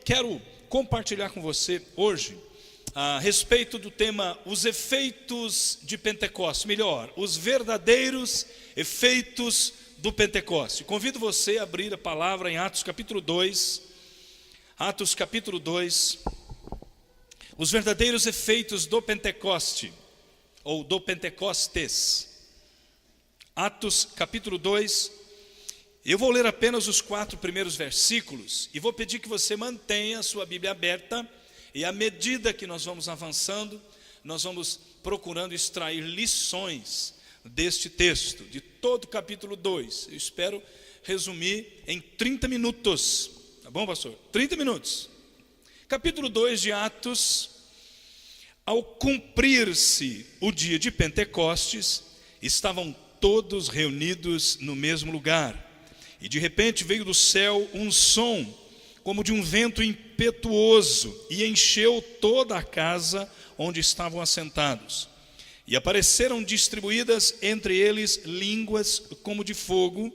quero compartilhar com você hoje a respeito do tema os efeitos de Pentecostes, melhor, os verdadeiros efeitos do Pentecoste. Convido você a abrir a palavra em Atos capítulo 2, os verdadeiros efeitos do Pentecoste, ou do Pentecostes. Atos capítulo 2, eu vou ler apenas os 4 primeiros versículos e vou pedir que você mantenha a sua Bíblia aberta e à medida que nós vamos avançando, nós vamos procurando extrair lições deste texto, de todo o capítulo 2. Eu espero resumir em 30 minutos, tá bom, pastor? 30 minutos. Capítulo 2 de Atos. Ao cumprir-se o dia de Pentecostes, estavam todos reunidos no mesmo lugar. E de repente veio do céu um som, como de um vento impetuoso, e encheu toda a casa onde estavam assentados. E apareceram distribuídas entre eles línguas como de fogo,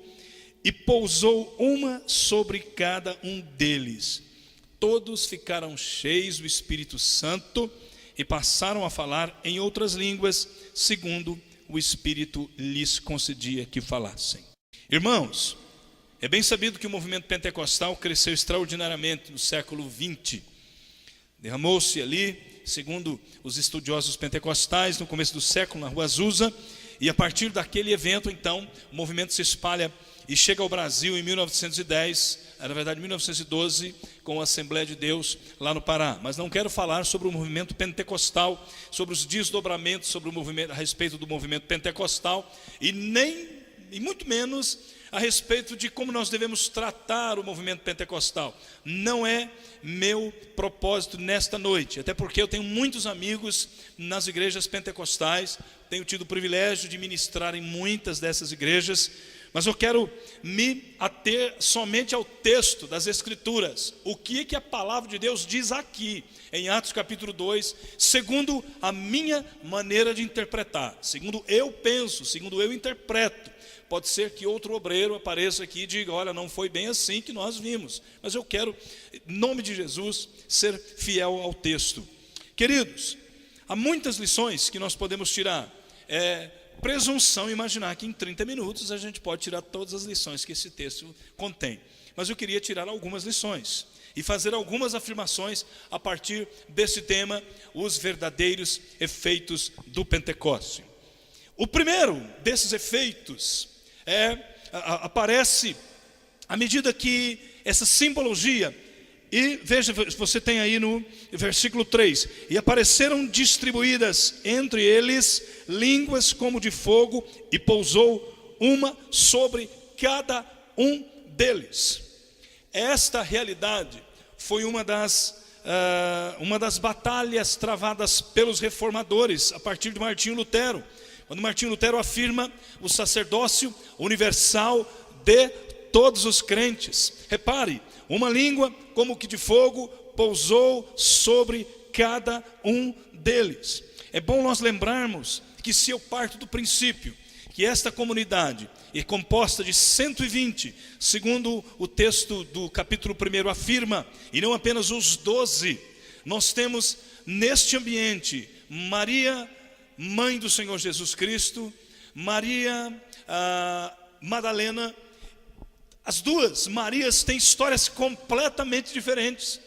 e pousou uma sobre cada um deles. Todos ficaram cheios do Espírito Santo e passaram a falar em outras línguas, segundo o Espírito lhes concedia que falassem. Irmãos, é bem sabido que o movimento pentecostal cresceu extraordinariamente no século XX. Derramou-se ali, segundo os estudiosos pentecostais, no começo do século, na Rua Azusa, e a partir daquele evento, então, o movimento se espalha e chega ao Brasil em 1910, na verdade 1912, com a Assembleia de Deus lá no Pará. Mas não quero falar sobre o movimento pentecostal, sobre os desdobramentos sobre o movimento, a respeito do movimento pentecostal, e muito menos a respeito de como nós devemos tratar o movimento pentecostal. Não é meu propósito nesta noite, até porque eu tenho muitos amigos nas igrejas pentecostais, tenho tido o privilégio de ministrar em muitas dessas igrejas, mas eu quero me ater somente ao texto das Escrituras. O que a palavra de Deus diz aqui, em Atos capítulo 2, segundo a minha maneira de interpretar, segundo eu penso, segundo eu interpreto. Pode ser que outro obreiro apareça aqui e diga, olha, não foi bem assim que nós vimos. Mas eu quero, em nome de Jesus, ser fiel ao texto. Queridos, há muitas lições que nós podemos tirar. Presunção imaginar que em 30 minutos a gente pode tirar todas as lições que esse texto contém. Mas eu queria tirar algumas lições e fazer algumas afirmações a partir desse tema, os verdadeiros efeitos do Pentecoste. O primeiro desses efeitos aparece à medida que essa simbologia, e veja, você tem aí no versículo 3, e apareceram distribuídas entre eles línguas como de fogo, e pousou uma sobre cada um deles. Esta realidade foi uma das batalhas travadas pelos reformadores, a partir de Martinho Lutero, quando Martinho Lutero afirma o sacerdócio universal de todos os crentes. Repare, uma língua como que de fogo pousou sobre cada um deles. É bom nós lembrarmos que se eu parto do princípio que esta comunidade é composta de 120, segundo o texto do capítulo 1 afirma, e não apenas os 12, nós temos neste ambiente Maria, mãe do Senhor Jesus Cristo, Maria Madalena. As duas Marias têm histórias completamente diferentes.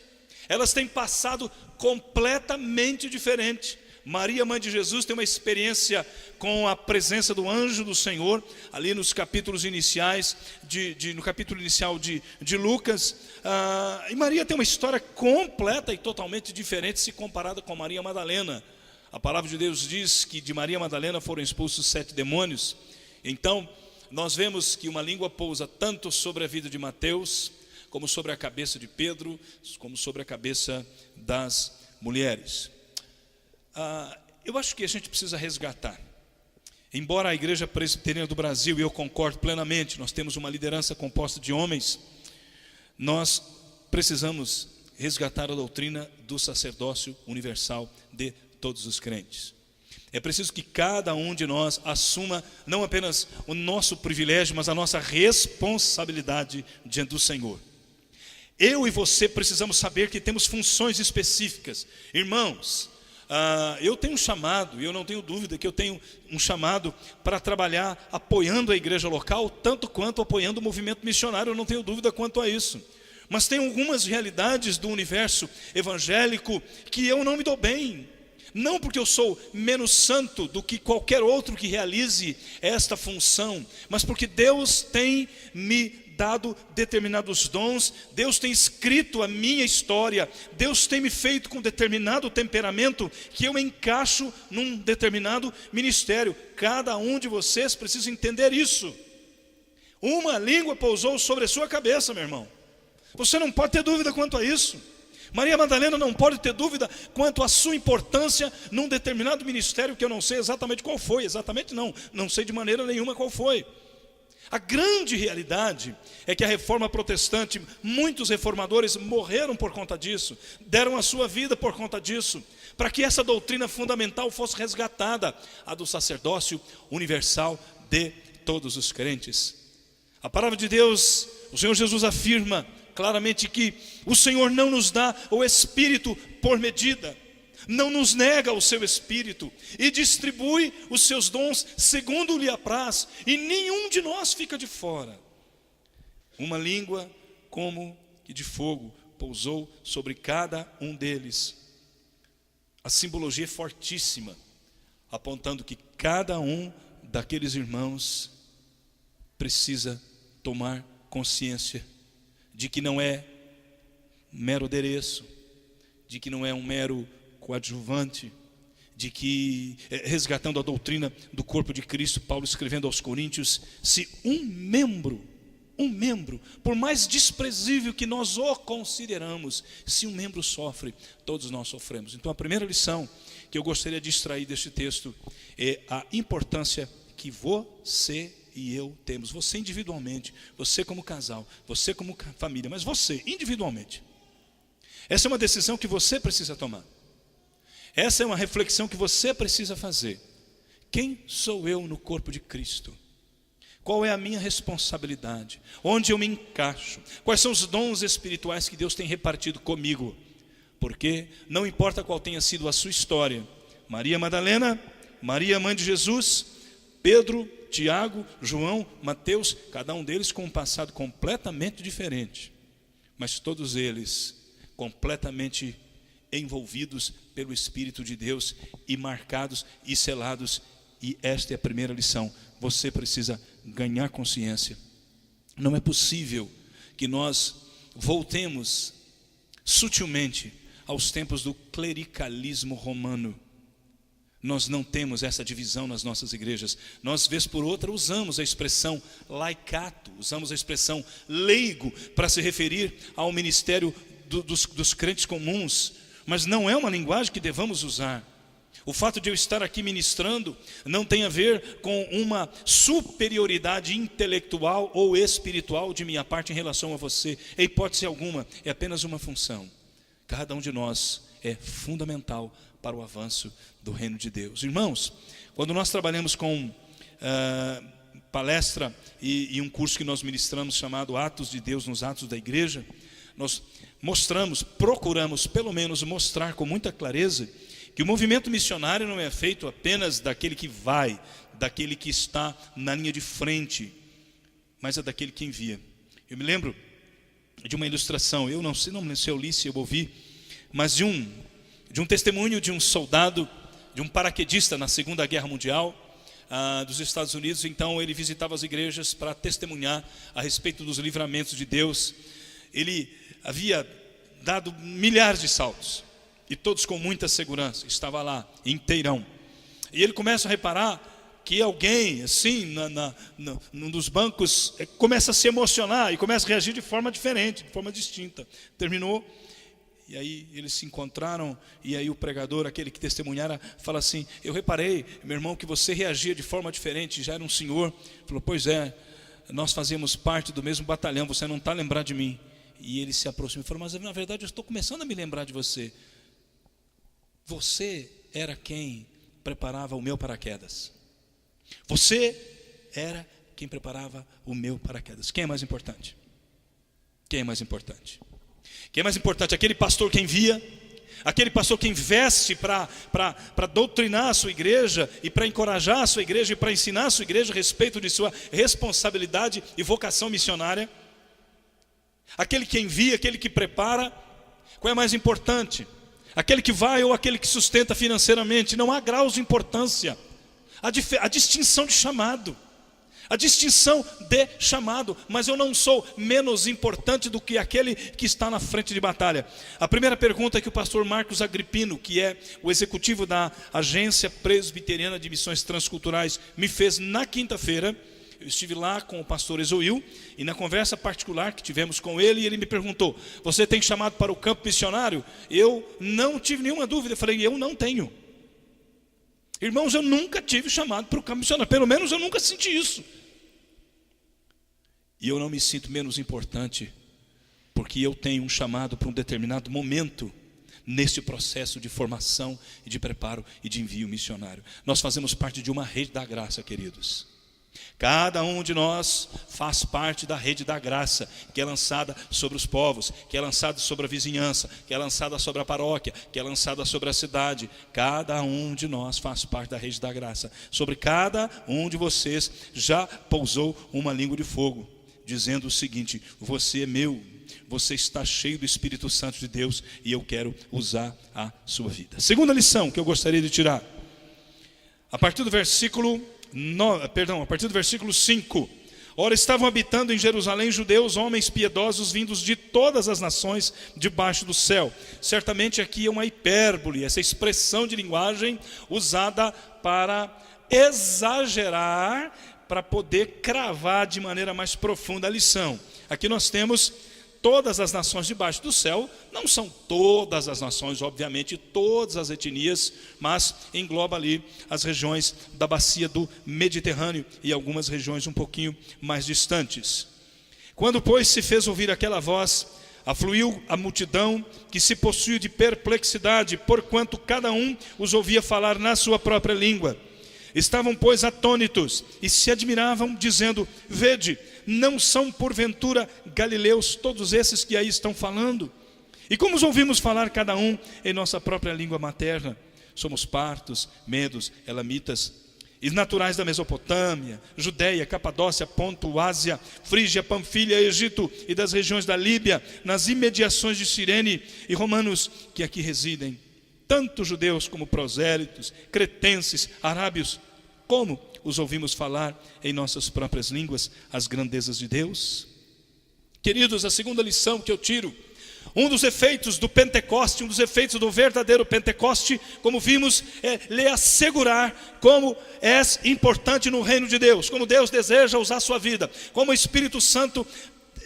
Elas têm passado completamente diferente. Maria, mãe de Jesus, tem uma experiência com a presença do anjo do Senhor, ali nos capítulos iniciais, no capítulo inicial de Lucas. E Maria tem uma história completa e totalmente diferente se comparada com Maria Madalena. A palavra de Deus diz que de Maria Madalena foram expulsos 7 demônios. Então, nós vemos que uma língua pousa tanto sobre a vida de Mateus, como sobre a cabeça de Pedro, como sobre a cabeça das mulheres. Eu acho que a gente precisa resgatar. Embora a Igreja Presbiteriana do Brasil, e eu concordo plenamente, nós temos uma liderança composta de homens, nós precisamos resgatar a doutrina do sacerdócio universal de todos os crentes. É preciso que cada um de nós assuma não apenas o nosso privilégio, mas a nossa responsabilidade diante do Senhor. Eu e você precisamos saber que temos funções específicas. Irmãos, eu tenho um chamado, e eu não tenho dúvida que eu tenho um chamado para trabalhar apoiando a igreja local, tanto quanto apoiando o movimento missionário, eu não tenho dúvida quanto a isso. Mas tem algumas realidades do universo evangélico que eu não me dou bem. Não porque eu sou menos santo do que qualquer outro que realize esta função, mas porque Deus tem me dado determinados dons, Deus tem escrito a minha história, Deus tem me feito com determinado temperamento que eu encaixo num determinado ministério. Cada um de vocês precisa entender isso. Uma língua pousou sobre a sua cabeça, meu irmão. Você não pode ter dúvida quanto a isso. Maria Madalena não pode ter dúvida quanto à sua importância num determinado ministério que eu não sei exatamente qual foi. Exatamente não sei de maneira nenhuma qual foi. A grande realidade é que a reforma protestante, muitos reformadores morreram por conta disso, deram a sua vida por conta disso, para que essa doutrina fundamental fosse resgatada, a do sacerdócio universal de todos os crentes. A palavra de Deus, o Senhor Jesus afirma claramente que o Senhor não nos dá o Espírito por medida, não nos nega o seu Espírito e distribui os seus dons segundo lhe apraz, e nenhum de nós fica de fora. Uma língua como que de fogo pousou sobre cada um deles. A simbologia é fortíssima, apontando que cada um daqueles irmãos precisa tomar consciência de que não é mero adereço, de que não é um mero coadjuvante, de que, resgatando a doutrina do corpo de Cristo, Paulo escrevendo aos Coríntios, se um membro, por mais desprezível que nós o consideramos, se um membro sofre, todos nós sofremos. Então a primeira lição que eu gostaria de extrair deste texto é a importância que você e eu temos, você individualmente, você como casal, você como família, mas você individualmente. Essa é uma decisão que você precisa tomar. Essa é uma reflexão que você precisa fazer. Quem sou eu no corpo de Cristo? Qual é a minha responsabilidade? Onde eu me encaixo? Quais são os dons espirituais que Deus tem repartido comigo? Porque não importa qual tenha sido a sua história, Maria Madalena, Maria mãe de Jesus, Pedro, Tiago, João, Mateus, cada um deles com um passado completamente diferente, mas todos eles completamente envolvidos pelo Espírito de Deus e marcados e selados. E esta é a primeira lição. Você precisa ganhar consciência. Não é possível que nós voltemos sutilmente aos tempos do clericalismo romano. Nós não temos essa divisão nas nossas igrejas. Nós, vez por outra, usamos a expressão laicato, usamos a expressão leigo para se referir ao ministério dos crentes comuns, mas não é uma linguagem que devamos usar. O fato de eu estar aqui ministrando não tem a ver com uma superioridade intelectual ou espiritual de minha parte em relação a você. Em hipótese alguma, é apenas uma função. Cada um de nós é fundamental para o avanço do reino de Deus. Irmãos, quando nós trabalhamos com palestra e um curso que nós ministramos chamado Atos de Deus nos Atos da Igreja, nós procuramos pelo menos mostrar com muita clareza que o movimento missionário não é feito apenas daquele que vai, daquele que está na linha de frente, mas é daquele que envia. Eu me lembro de uma ilustração, eu não sei se eu li, se eu ouvi, mas de um testemunho de um soldado, de um paraquedista na Segunda Guerra Mundial dos Estados Unidos. Então ele visitava as igrejas para testemunhar a respeito dos livramentos de Deus. Ele havia dado milhares de saltos, e todos com muita segurança, estava lá, inteirão. E ele começa a reparar que alguém, assim, num dos bancos, começa a se emocionar, e começa a reagir de forma diferente, de forma distinta. Terminou, e aí eles se encontraram, e aí o pregador, aquele que testemunhara, fala assim: eu reparei, meu irmão, que você reagia de forma diferente, já era um senhor. Falou: pois é, nós fazíamos parte do mesmo batalhão, você não está lembrado de mim. E ele se aproximou e falou: mas na verdade eu estou começando a me lembrar de você. Você era quem preparava o meu paraquedas. Você era quem preparava o meu paraquedas. Quem é mais importante? Quem é mais importante? Quem é mais importante? Aquele pastor que envia, aquele pastor que investe para doutrinar a sua igreja e para encorajar a sua igreja e para ensinar a sua igreja a respeito de sua responsabilidade e vocação missionária? Aquele que envia, aquele que prepara, qual é mais importante? Aquele que vai ou aquele que sustenta financeiramente? Não há graus de importância, a distinção de chamado. A distinção de chamado, mas eu não sou menos importante do que aquele que está na frente de batalha. A primeira pergunta que o pastor Marcos Agripino, que é o executivo da Agência Presbiteriana de Missões Transculturais, me fez na quinta-feira. Eu estive lá com o pastor Ezoil, e na conversa particular que tivemos com ele, ele me perguntou: você tem chamado para o campo missionário? Eu não tive nenhuma dúvida, eu falei: eu não tenho. Irmãos, eu nunca tive chamado para o campo missionário, pelo menos eu nunca senti isso. E eu não me sinto menos importante, porque eu tenho um chamado para um determinado momento, nesse processo de formação, e de preparo e de envio missionário. Nós fazemos parte de uma rede da graça, queridos. Cada um de nós faz parte da rede da graça, que é lançada sobre os povos, que é lançada sobre a vizinhança, que é lançada sobre a paróquia, que é lançada sobre a cidade. Cada um de nós faz parte da rede da graça. Sobre cada um de vocês já pousou uma língua de fogo, dizendo o seguinte: você é meu, você está cheio do Espírito Santo de Deus e eu quero usar a sua vida. Segunda lição que eu gostaria de tirar, a partir do versículo 5. Ora, estavam habitando em Jerusalém judeus, homens piedosos, vindos de todas as nações debaixo do céu. Certamente aqui é uma hipérbole, essa expressão de linguagem usada para exagerar, para poder cravar de maneira mais profunda a lição. Aqui nós temos todas as nações debaixo do céu. Não são todas as nações, obviamente, todas as etnias, mas engloba ali as regiões da bacia do Mediterrâneo e algumas regiões um pouquinho mais distantes. Quando, pois, se fez ouvir aquela voz, afluiu a multidão, que se possuiu de perplexidade, porquanto cada um os ouvia falar na sua própria língua. Estavam, pois, atônitos e se admiravam, dizendo: vede, não são porventura galileus todos esses que aí estão falando? E como os ouvimos falar cada um em nossa própria língua materna? Somos partos, medos, elamitas, e naturais da Mesopotâmia, Judéia, Capadócia, Ponto, Ásia, Frígia, Panfilha, Egito e das regiões da Líbia, nas imediações de Cirene, e romanos que aqui residem, tanto judeus como prosélitos, cretenses, arábios. Como os ouvimos falar em nossas próprias línguas as grandezas de Deus? Queridos, a segunda lição que eu tiro, um dos efeitos do Pentecoste, um dos efeitos do verdadeiro Pentecoste, como vimos, é lhe assegurar como és importante no reino de Deus, como Deus deseja usar a sua vida, como o Espírito Santo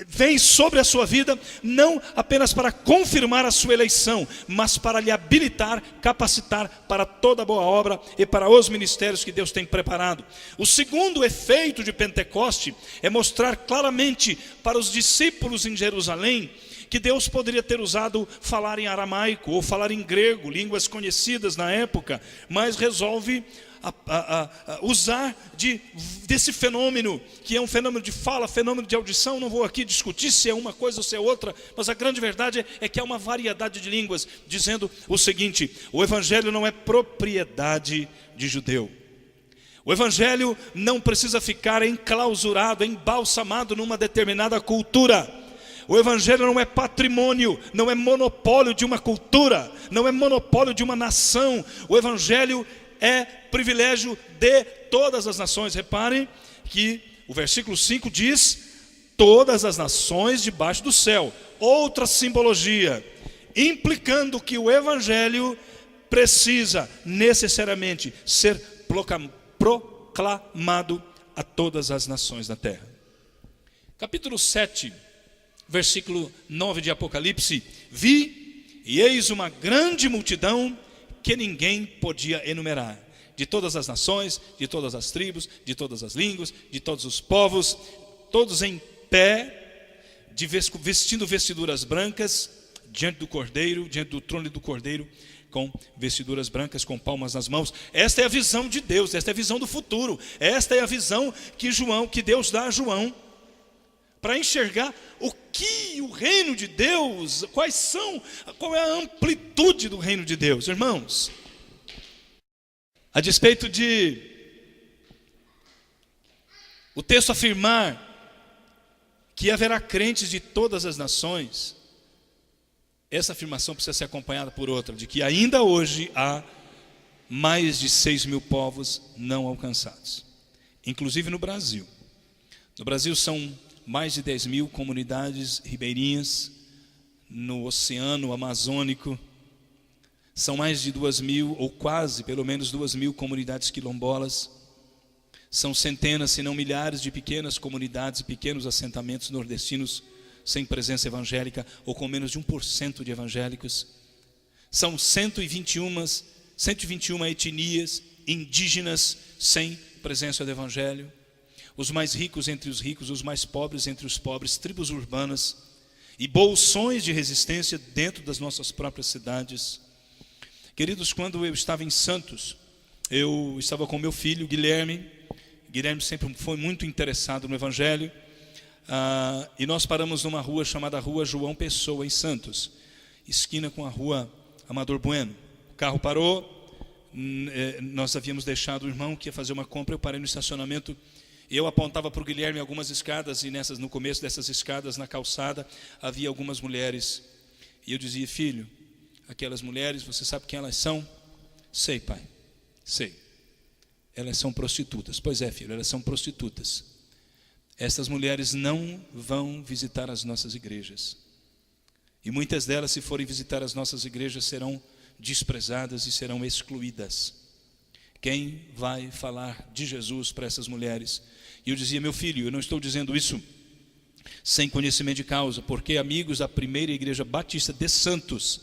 vem sobre a sua vida, não apenas para confirmar a sua eleição, mas para lhe habilitar, capacitar para toda boa obra e para os ministérios que Deus tem preparado. O segundo efeito de Pentecoste é mostrar claramente para os discípulos em Jerusalém que Deus poderia ter usado falar em aramaico ou falar em grego, línguas conhecidas na época, mas resolve usar desse fenômeno, que é um fenômeno de fala, fenômeno de audição. Não vou aqui discutir se é uma coisa ou se é outra, mas a grande verdade é que há uma variedade de línguas, dizendo o seguinte: o evangelho não é propriedade de judeu. O evangelho não precisa ficar enclausurado, embalsamado numa determinada cultura. O evangelho não é patrimônio, não é monopólio de uma cultura, não é monopólio de uma nação. O evangelho é privilégio de todas as nações. Reparem que o versículo 5 diz: todas as nações debaixo do céu. Outra simbologia, implicando que o evangelho precisa necessariamente ser proclamado a todas as nações da terra. Capítulo 7, versículo 9 de Apocalipse: vi e eis uma grande multidão que ninguém podia enumerar, de todas as nações, de todas as tribos, de todas as línguas, de todos os povos, todos em pé, vestindo vestiduras brancas, diante do Cordeiro, diante do trono do Cordeiro, com vestiduras brancas, com palmas nas mãos. Esta é a visão de Deus, esta é a visão do futuro, esta é a visão que Deus dá a João, para enxergar o que o reino de Deus, qual é a amplitude do reino de Deus. Irmãos, a despeito de o texto afirmar que haverá crentes de todas as nações, essa afirmação precisa ser acompanhada por outra, de que ainda hoje há mais de 6.000 povos não alcançados, inclusive no Brasil. No Brasil são mais de 10.000 comunidades ribeirinhas, no Oceano Amazônico são mais de 2.000, ou quase, pelo menos 2.000 comunidades quilombolas. São centenas, se não milhares de pequenas comunidades e pequenos assentamentos nordestinos sem presença evangélica, ou com menos de 1% de evangélicos. São 121 etnias indígenas sem presença do evangelho. Os mais ricos entre os ricos, os mais pobres entre os pobres, tribos urbanas e bolsões de resistência dentro das nossas próprias cidades. Queridos, quando eu estava em Santos, eu estava com meu filho, Guilherme. Guilherme sempre foi muito interessado no evangelho, e nós paramos numa rua chamada Rua João Pessoa, em Santos, esquina com a Rua Amador Bueno. O carro parou, nós havíamos deixado o irmão que ia fazer uma compra, eu parei no estacionamento. Eu apontava para o Guilherme algumas escadas, e no começo dessas escadas, na calçada, havia algumas mulheres. E eu dizia: filho, aquelas mulheres, você sabe quem elas são? Sei, pai, sei. Elas são prostitutas. Pois é, filho, elas são prostitutas. Estas mulheres não vão visitar as nossas igrejas. E muitas delas, se forem visitar as nossas igrejas, serão desprezadas e serão excluídas. Quem vai falar de Jesus para essas mulheres? E eu dizia: meu filho, eu não estou dizendo isso sem conhecimento de causa, porque amigos da primeira igreja batista de Santos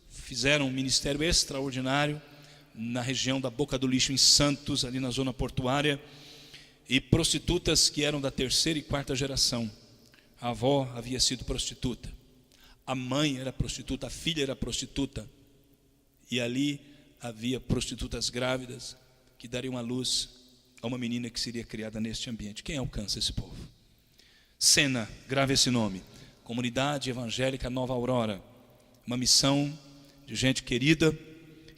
fizeram um ministério extraordinário na região da Boca do Lixo, em Santos, ali na zona portuária, e prostitutas que eram da 3ª e 4ª geração. A avó havia sido prostituta, a mãe era prostituta, a filha era prostituta, e ali havia prostitutas grávidas que dariam à luz a uma menina que seria criada neste ambiente. Quem alcança esse povo? Sena, grave esse nome, Comunidade Evangélica Nova Aurora, uma missão de gente querida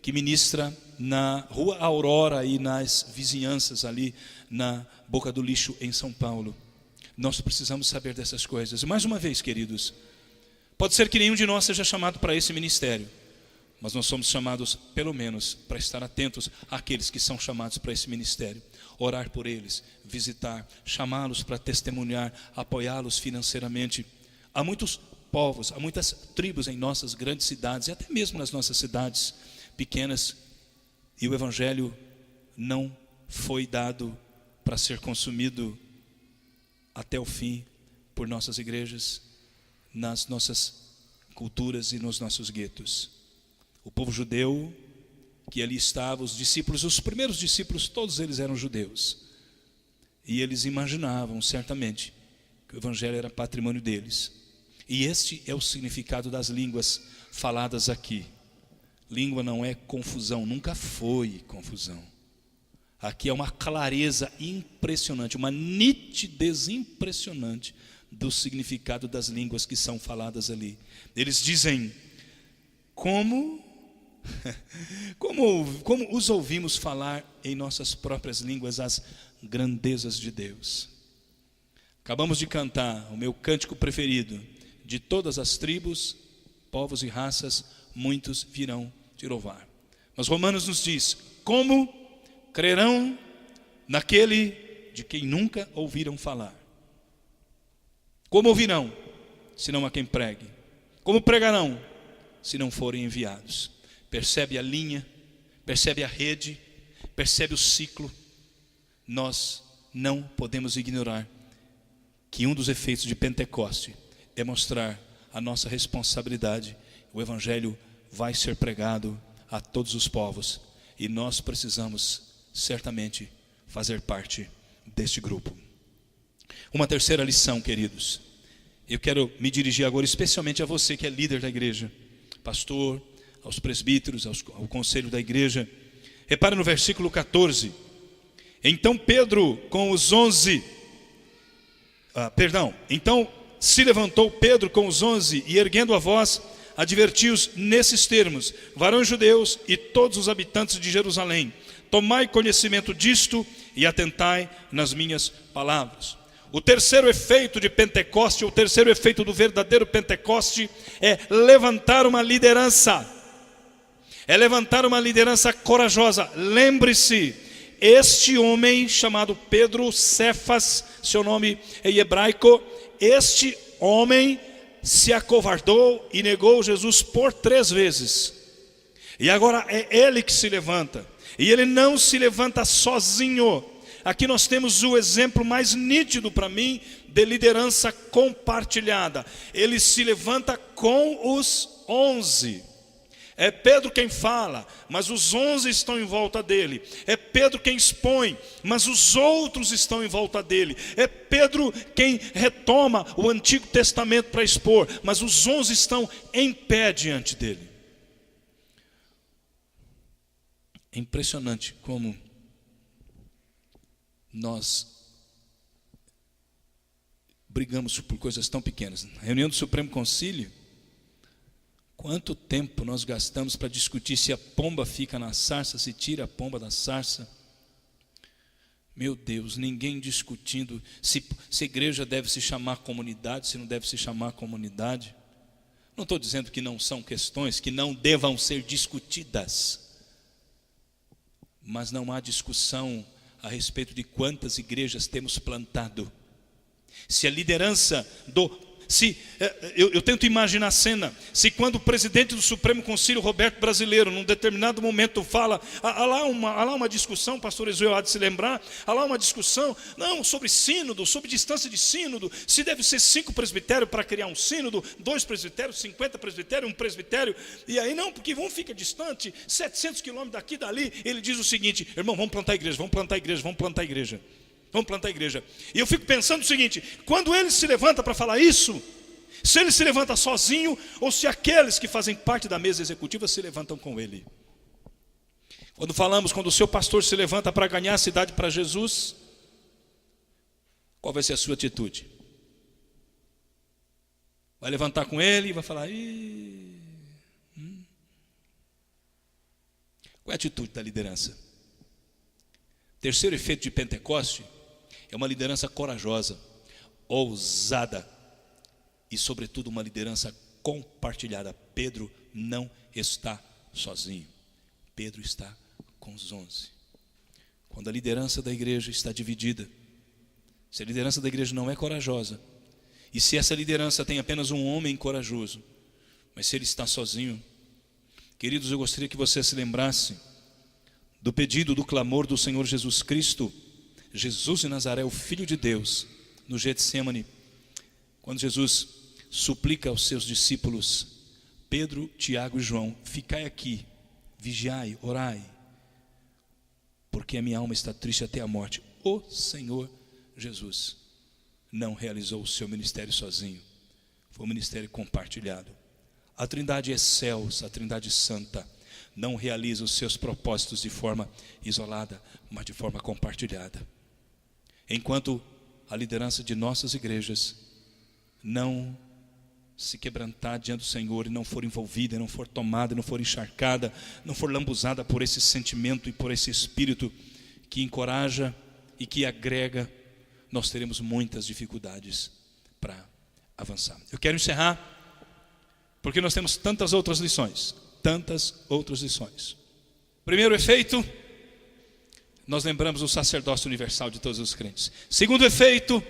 que ministra na Rua Aurora e nas vizinhanças ali na Boca do Lixo, em São Paulo. Nós precisamos saber dessas coisas. E mais uma vez, queridos, pode ser que nenhum de nós seja chamado para esse ministério, mas nós somos chamados, pelo menos, para estar atentos àqueles que são chamados para esse ministério. Orar por eles, visitar, chamá-los para testemunhar, apoiá-los financeiramente. Há muitos povos, há muitas tribos em nossas grandes cidades, e até mesmo nas nossas cidades pequenas, e o evangelho não foi dado para ser consumido até o fim por nossas igrejas, nas nossas culturas e nos nossos guetos. O povo judeu que ali estava, os discípulos, os primeiros discípulos, todos eles eram judeus, e eles imaginavam certamente que o evangelho era patrimônio deles. E este é o significado das línguas faladas aqui. Língua não é confusão, nunca foi confusão. Aqui é uma clareza impressionante, uma nitidez impressionante do significado das línguas que são faladas ali. Eles dizem: como os ouvimos falar em nossas próprias línguas as grandezas de Deus. Acabamos de cantar o meu cântico preferido: de todas as tribos, povos e raças, muitos virão te louvar. Mas Romanos nos diz: como crerão naquele de quem nunca ouviram falar? Como ouvirão, se não a quem pregue? Como pregarão, se não forem enviados? Percebe a linha, percebe a rede, percebe o ciclo. Nós não podemos ignorar que um dos efeitos de Pentecoste é mostrar a nossa responsabilidade. O evangelho vai ser pregado a todos os povos, e nós precisamos certamente fazer parte deste grupo. Uma terceira lição, queridos, eu quero me dirigir agora especialmente a você que é líder da igreja, pastor, aos presbíteros, ao conselho da igreja. Repare no versículo 14: então Pedro com os 11 Então se levantou Pedro com os 11 e erguendo a voz, advertiu-os nesses termos: varões judeus e todos os habitantes de Jerusalém, tomai conhecimento disto e atentai nas minhas palavras. O terceiro efeito de Pentecoste, o terceiro efeito do verdadeiro Pentecoste é levantar uma liderança. É levantar uma liderança corajosa. Lembre-se, este homem chamado Pedro, Cefas, seu nome em hebraico, este homem se acovardou e negou Jesus por 3 vezes. E agora é ele que se levanta. E ele não se levanta sozinho. Aqui nós temos o exemplo mais nítido para mim de liderança compartilhada. Ele se levanta com os 11. É Pedro quem fala, mas os 11 estão em volta dele. É Pedro quem expõe, mas os outros estão em volta dele. É Pedro quem retoma o Antigo Testamento para expor, mas os 11 estão em pé diante dele. É impressionante como nós brigamos por coisas tão pequenas. Na reunião do Supremo Concílio, quanto tempo nós gastamos para discutir se a pomba fica na sarça, se tira a pomba da sarça. Meu Deus, ninguém discutindo se a igreja deve se chamar comunidade, se não deve se chamar comunidade. Não estou dizendo que não são questões que não devam ser discutidas, mas não há discussão a respeito de quantas igrejas temos plantado. Se a liderança eu tento imaginar a cena, se quando o presidente do Supremo Concílio, Roberto Brasileiro, num determinado momento fala, há lá uma discussão, pastor Ezuel há de se lembrar, há lá uma discussão, não, sobre sínodo, sobre distância de sínodo, se deve ser 5 presbitérios para criar um sínodo, 2 presbitérios, 50 presbitérios, 1 presbitério, e aí não, porque um fica distante, 700 quilômetros daqui e dali. Ele diz o seguinte: irmão, vamos plantar a igreja, vamos plantar a igreja, vamos plantar a igreja. Vamos plantar a igreja. E eu fico pensando o seguinte: quando ele se levanta para falar isso, se ele se levanta sozinho, ou se aqueles que fazem parte da mesa executiva se levantam com ele. Quando o seu pastor se levanta para ganhar a cidade para Jesus, qual vai ser a sua atitude? Vai levantar com ele e vai falar: Qual é a atitude da liderança? Terceiro efeito de Pentecoste é uma liderança corajosa, ousada e, sobretudo, uma liderança compartilhada. Pedro não está sozinho. Pedro está com os 11. Quando a liderança da igreja está dividida, se a liderança da igreja não é corajosa, e se essa liderança tem apenas um homem corajoso, mas se ele está sozinho, queridos, eu gostaria que você se lembrasse do pedido, do clamor do Senhor Jesus Cristo, Jesus de Nazaré, o Filho de Deus, no Getsêmani, quando Jesus suplica aos seus discípulos, Pedro, Tiago e João: ficai aqui, vigiai, orai, porque a minha alma está triste até a morte. O Senhor Jesus não realizou o seu ministério sozinho, foi um ministério compartilhado. A Trindade excelsa, a Trindade santa, não realiza os seus propósitos de forma isolada, mas de forma compartilhada. Enquanto a liderança de nossas igrejas não se quebrantar diante do Senhor e não for envolvida, não for tomada, não for encharcada, não for lambuzada por esse sentimento e por esse espírito que encoraja e que agrega, nós teremos muitas dificuldades para avançar. Eu quero encerrar, porque nós temos tantas outras lições. Primeiro efeito, nós lembramos o sacerdócio universal de todos os crentes. Segundo efeito,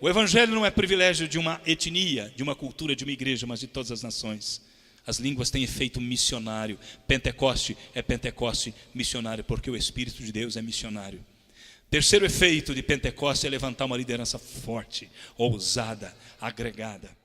o evangelho não é privilégio de uma etnia, de uma cultura, de uma igreja, mas de todas as nações. As línguas têm efeito missionário. Pentecoste é Pentecoste missionário, porque o Espírito de Deus é missionário. Terceiro efeito de Pentecoste é levantar uma liderança forte, ousada, agregada.